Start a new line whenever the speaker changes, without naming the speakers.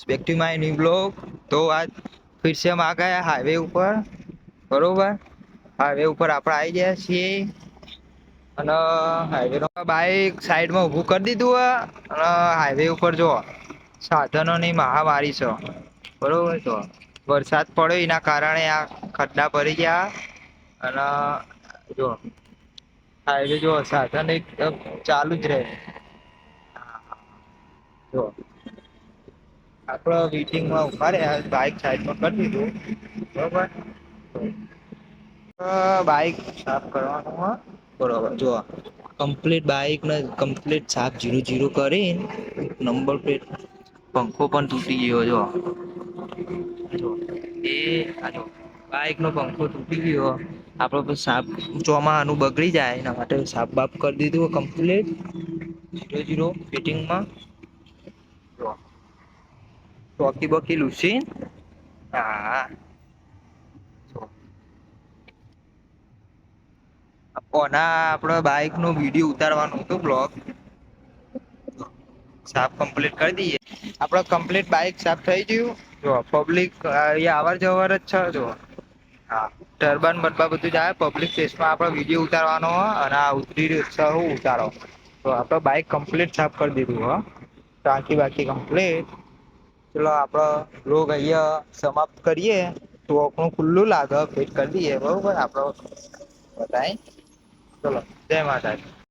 Back to my new blog. तो आज फिर से हम आ गए हाईवे ऊपर, बरोबर। हाईवे ऊपर આપણે આવી ગયા છીએ અને હાઈવે નો બાઈક સાઈડમાં ઊભું કરી દીધું અને હાઈવે ઉપર જો સાધનોની મહામારી છે, બરોબર। તો વરસાદ પડ્યો એના કારણે આ ખड्डा ભરી ગયા અને જો હાઈવે જો સાધન એકદમ ચાલુ જ રહે। જો આપડે વેટિંગમાં ઉભા રહ્યા, બાઈક સાઈડમાં કરી દીધું, બરોબર। બાઈક સાફ કરવાનું હો, બરોબર। જો કમ્પ્લીટ બાઈક ને કમ્પ્લીટ સાફ જીરું જીરું કરી નંબર પ્લેટ, પંખો પણ તૂટી ગયો જો એ આ જો બાઈક નો પંખો તૂટી ગયો, આપડે સાફ ચોમાસાનું બગડી જાય એના માટે સાફ બાફ કરી દીધું કમ્પ્લીટ જીરો જીરો ફિટિંગમાં। ચોકી બોકી લૂસી, હા કોના આપડે બાઈક નો વિડીયો ઉતારવાનું હતું, બ્લોગ સાફ કમ્પ્લીટ કરી દઈએ આપડે, કમ્પ્લીટ બાઈક સાફ થઈ ગયું। જો પબ્લિક અવર જવર જ છે જો, હા ટરબાન બરબા બધું જાય પબ્લિક પ્લેસમાં આપડે વિડીયો ઉતારવાનો અને આ ઉતરી રહ્યો હું ઉતારો તો આપડે બાઈક કમ્પ્લીટ સાફ કરી દીધું હો, ટાંકી બાકી કમ્પ્લીટ। ચલો આપડે લોગ અહિયાં સમાપ્ત કરીએ તો આપણું ખુલ્લું લાગે ભેટ કરી દઈએ, બરોબર। આપડો બતાય, ચલો જય માતાજી।